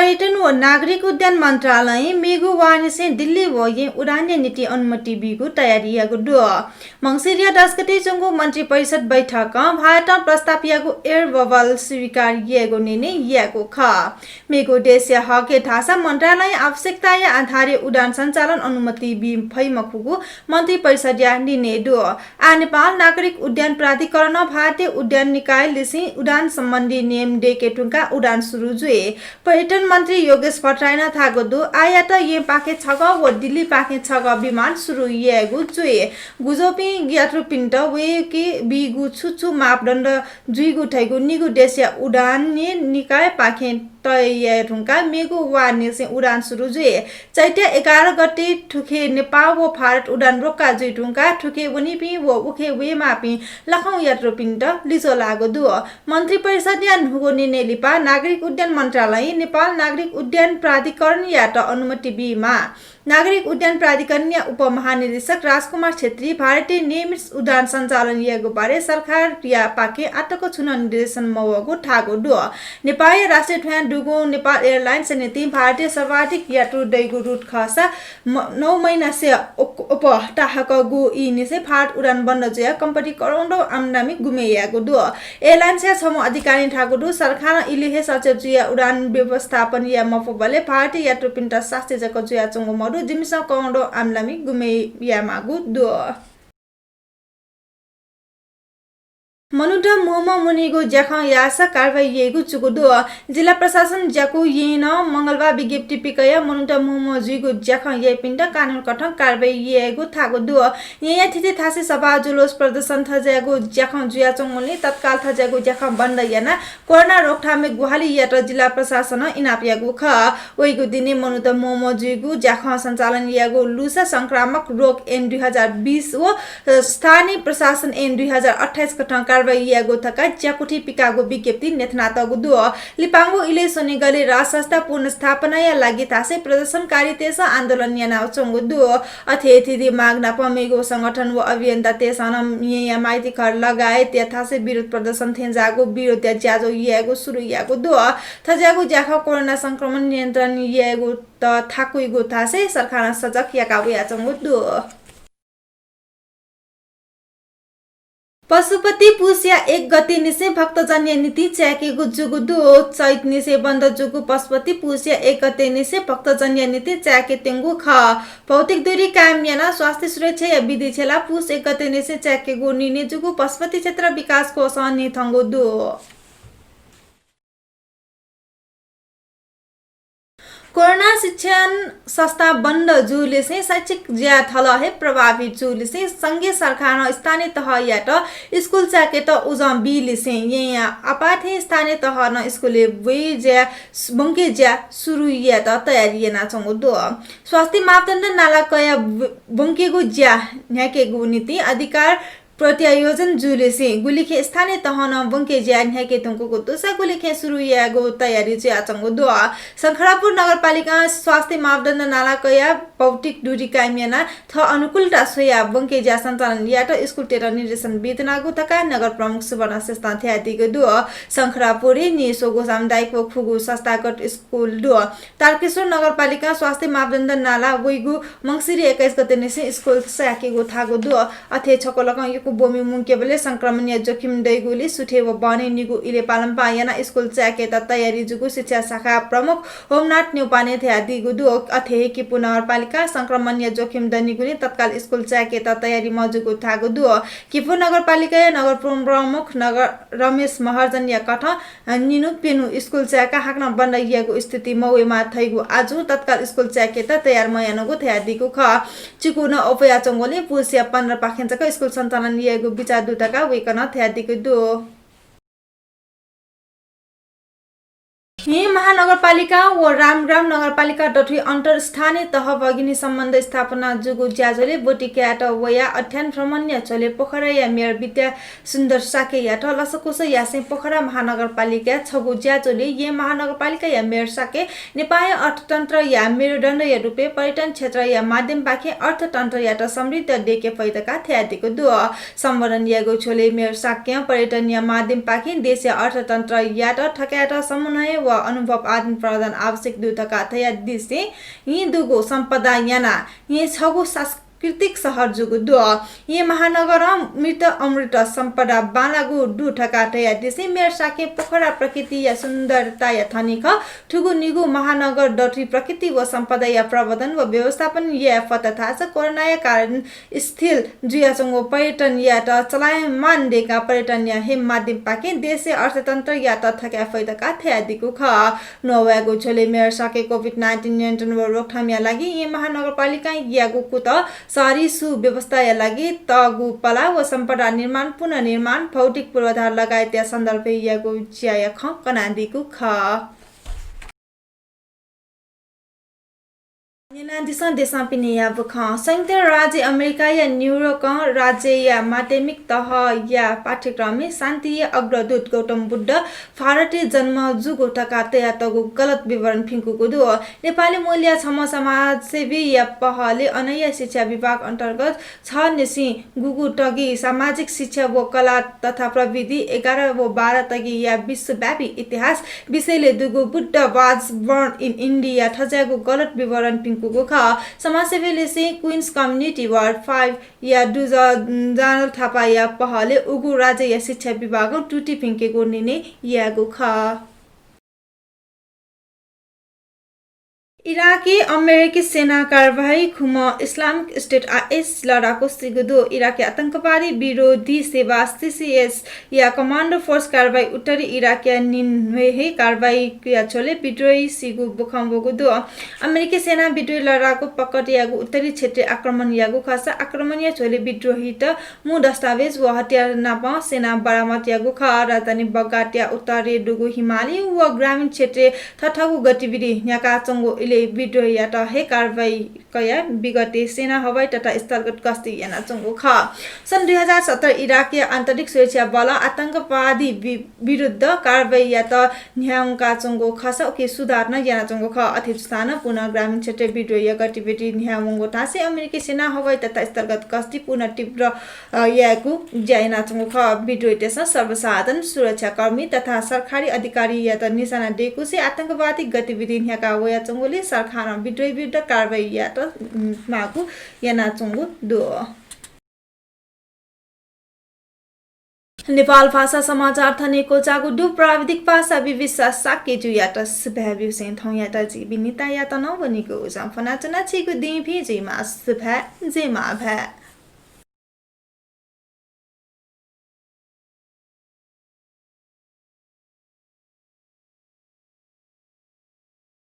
पर्यटन व नागरिक उड्डयन मंत्रालय मेगु वाणी से दिल्ली व ये उड़ान नीति अनुमति बिगु तैयारी यागु मंगसिरिया 10 गते जंगु मंत्री परिषद बैठक भारत प्रस्ताव यागु एयर बबल स्वीकार यागु निर्णय यागु ख मेगु देश हके ढासा मंत्रालय आवश्यकता या आधारे उडान सञ्चालन अनुमति बि फैमखुगु मंत्री परिषद या निर्णय दु आ नेपाल नागरिक उड्डयन प्राधिकरण भारतीय उड्डयन निकाय लिसी उडान सम्बन्धी नियम डेके टुंका उडान सुरु जुए पर्यटन मंत्री योगेश भट्टराईना थागोदु आयात ये पाके छग व दिल्ली पाके छग विमान सुरु येगु जुए गुजोपि यात्रु पिन्ट वे के बिगु छुछु मापदण्ड जुइगु ठैगु निगु देशया उडान निकाय पाके तयरुंका मेगु वार्ने से उडान सुरु जुए चैत्य 11 गते ठुके नेपाल व भारत उडान रोक्का जुइटुंका ठुके वनिपि व उखे वे मापि लखौ यात्रु पिन्ट लिजो लागो दु मन्त्री परिषद या नुगो निर्णय लिपा नागरिक उड्डयन मन्त्रालय नेपाल नागरिक उड्डयन प्राधिकरण यात अनुमति बिमा नागरिक उड्डयन प्राधिकरण या उपमहानिदेशक राजकुमार छेत्री भारतीय नियमित उडान सञ्चालन यागु बारे सरकार या पाके आटको छुन निर्देशन मवगु ठागो दु नेपाली राष्ट्रिय ट्रेन दुगु नेपाल एयरलाइन्स नीति भारतीय सर्वाधिक यात्रु दैगु रुट खसा 9 महिना से उप टाहकगु इनि से भारत उडान बन्द जया कम्पनी करोडौं आमदामी गुमेयागु दु एयरलाइन्स या समूह अधिकारी ठागु दु सरकार इलिहे सचिव जुया उडान व्यवस्थापन या मफबले भारतीय यात्रु पिन्ट शास्त्रीय जको जुया चंगु मरु जिमिसा करोडौं आमदामी गुमेयामागु दु मनुटा मोहम्मद मुनिगो ज्याखा यासा कारवाई येगु चुगुदु जिल्ला प्रशासन ज्याकु येन मंगलबार विज्ञप्ति पिकया मनुटा मोहम्मद जुइगु ज्याखा ये पिण्ड कानुन कठन कारवाई येगु थागुदु ये थिति थासे सभा जुलूस प्रदर्शन थजेगु ज्याखा जुया चंगुले तत्काल थजेगु ज्याखा बन्द याना कोरोना रोकथामे गुहाली यात्र जिल्ला प्रशासन इनापियागु ख ओइगु दिने मनुटा मोहम्मद जुइगु ज्याखा सञ्चालन यागु लुसा संक्रामक रोग एन 2020 व स्थानीय प्रशासन एन 2028 कठन यागो थका ज्याकुठी पिकागो विज्ञप्ति नेथनातगु दु लिपांगो इले सोनेगले राष्ट्रस्था पुनर्स्थापना या लागि तासे प्रदर्शनकारी तेस आन्दोलन याना चंगु दु अथेथि मागना पमेगो संगठन व अभियन्ता तेसन या माइती खर लगाए त्यथासे विरोध प्रदर्शन थेन्जागो विरोध ज्याजो यागो सुरु यागो दु थजागो ज्याखा कोरोना संक्रमण नियन्त्रण यागो त थाकुइगो थासे सरकार सजग याकाबु या चंगु दु पशुपति पुष्य 1 गते निसे भक्तजन्य नीति च्याकेगु जुगुदु चैत निसे बन्द जुगु पशुपति पुष्य 1 गते निसे भक्तजन्य नीति च्याके तेंगु ख भौतिक दूरी कायम याना स्वास्थ्य सुरक्षा या विधि छेला पुष 1 गते निसे च्याकेगु निर्णय जुगु पशुपति क्षेत्र विकास कोष निथंगु दु कोरोना शिक्षण संस्था बन्द जुले से शैक्षिक ज्या थल है प्रभावित जुले से संघीय सरकार स्थानीय तह यात स्कूल चाके त उजम बिले से यहाँ अपाथे स्थानीय तह न स्कूले वे ज्या बंके ज्या सुरु या त तयारी ना चंगु दो स्वास्थ्य मापदण्ड नाला कया बंकेगु ज्या न्याकेगु नीति अधिकार प्रत्यायोजन जुलेसे गुलिखे स्थानीय तहन बंके ज्यान है के तुमको दोसा गुलिखे सुरु यागो तयारी चाहिँ आचंगो दो शंखरापुर नगरपालिका स्वास्थ्य मापदण्ड नाला कया भौतिक दूरी कायमियाना थ अनुकूलता सोया बंके ज्या सञ्चालन यात स्कुल टेर निर्देशन वेतनागु तका नगर प्रमुख सुवर्ण संस्था थ्यादिगो दो शंखरापुरे निसोगो सामुदायिक खुगु संस्थागत स्कुल दो तारकेश्वर नगरपालिका स्वास्थ्य मापदण्ड नाला वइगु मंगसिरी 21 गते निसे स्कुल साकेगो थागो दो अथे छकोलक बोमी मुंकेबले संक्रमण या जोखिम दैगुली सुठे व बने निगु इले पालन पायना स्कुल च्याके त तयारी जुगु शिक्षा शाखा प्रमुख होमनाथ न्युपाने थ्यादि गुदु अथे कि नगरपालिका संक्रमण या जोखिम दैनिगुली तत्काल स्कुल च्याके त तयारी मजुगु थागु दु किपु नगरपालिका या नगर प्रमुख नगर रमेश महर्जन या कठ निनु पेनु स्कुल च्याका हाक्न बन्द यागु स्थिति मौएमा थैगु आजु तत्काल स्कुल च्याके त तयार मयानगु थ्यादिगु ख चिकुन अपया चंगोले पुसिया 15 पाखेन्चका स्कुल सञ्चालन येगु विचार दुटाका वेकन थ्यादिगु दु यी महानगरपालिका व रामग्राम नगरपालिका डठी अन्तर स्थानीय तह भगिनी सम्बन्ध स्थापना जुगु ज्याजोले बोटिक्याट वया अध्ययन भ्रमण चले पोखरा या मेयर विद्या सुन्दर साके याट लसकुस यासे पोखरा महानगरपालिका छगु ज्याजोले ये महानगरपालिका या मेयर साके नेपाली अर्थतन्त्र या मेरुदण्ड या रुपे पर्यटन क्षेत्र या माध्यम बाखे अर्थतन्त्र याट समृद्ध देके फैदका थ्यादिको दु सम्बन्धन यागु छोले मेयर साके पर्यटन या माध्यम बाखे देश अर्थतन्त्र याट ठक्याट समन्वय व अनुभव आदान प्रदान आवश्यक दुटका थया दिसे यी दुगो सम्पदा याना यी छगो सांस्कृतिक सहर जुगु दु ये महानगर मृत अमृत सम्पदा बालागु दु ठका तया दिसे मेर साके पोखरा प्रकृति या सुन्दरता या थनिक ठुगु निगु महानगर डटी प्रकृति व सम्पदा या प्रबन्धन व व्यवस्थापन या फतथा छ कोरोना या कारण स्थिल जुयासँग पर्यटन या त चलायमान देका पर्यटन या हेम माध्यम पाके देशे अर्थतन्त्र या त थका फैदका थया दिगु ख नोवागु छोले मेर साके कोभिड-19 नियन्त्रण व रोकथाम या लागि ये महानगरपालिका यागु कुत शहरी सुव्यवस्था या लागि तगु पला व सम्पदा निर्माण पुनर्निर्माण भौतिक पूर्वाधार लगायत या सन्दर्भ यागु चिया ख कनादिगु ख देशा पिने या बुख संयुक्त राज्य अमेरिका या न्यूयोर्क राज्य या माध्यमिक तह या पाठ्यक्रम में शान्ति अग्रदूत गौतम बुद्ध भारतीय जन्म जुगो टका तया तगु गलत विवरण फिंकुको दु नेपाली मूल्य छम समाज सेवी या पहले अनैया शिक्षा विभाग अन्तर्गत 6 निसी गुगु टगी सामाजिक शिक्षा व कला तथा प्रविधि 11 व 12 तगी या विश्वव्यापी इतिहास विषयले दुगु Buddha was born in India ठजागु गलत विवरण फिंकुको ख समाजसेवीले चाहिँ क्वीन्स कम्युनिटी वार्ड 5 या जान थापा या पहले उगु राज्य या शिक्षा विभाग टुटी फिंकेको निर्णय यागु ख इराकी अमेरिकी सेना कारवाही खुम इस्लामिक स्टेट आइएस लडाको सिगुदो इराकी आतंकवादी विरोधी सेवा सीसीएस या कमान्डो फोर्स कारवाही उत्तरी इराकिया निन्वेहे कारवाही क्रिया छोले विद्रोही सिगु बुखम्बोगु दो अमेरिकी सेना विद्रोही लडाको पकड यागु उत्तरी क्षेत्रीय आक्रमण यागु खासा आक्रमण या छोले विद्रोही त मु दस्तावेज व हतियार नाप सेना बरामद यागु ख राजधानी बगाटिया उत्तरी दुगु हिमाली व ग्रामीण क्षेत्रीय थठगु गतिविधि याका चंगो विद्रोही या त हे कारवाही कया विगते सेना हवाई तथा स्थलगत गस्ती याना चंगो ख सन् 2017 इराकी आन्तरिक सुरक्षा बल आतंकवादी विरुद्ध कारवाही या त न्याङका चंगो खस ओके सुधार्न याना चंगो ख अथिस्थान पुनः ग्रामीण क्षेत्र विद्रोही गतिविधि न्याङो तासे अमेरिकी सेना हवाई तथा स्थलगत गस्ती पुनः तीव्र याको ज्याना चंगो ख विद्रोही देश सर्वसाधारण सुरक्षा कर्मी तथा सरकारी अधिकारी या त निशाना दिएको से आतंकवादी गतिविधि न्याका वया चंगोले सरकार विद्रोही विरुद्ध कारवाही या त मागु याना चंगो दो नेपाल भाषा समाचार थनेको चागु दु प्राविधिक भाषा विविसा साके जु या त सुभाव्यु सेन थौ या त जी बिनिता या त न बनेको जम्फना चना छिगु दिभि जेमा सुभा जेमा भा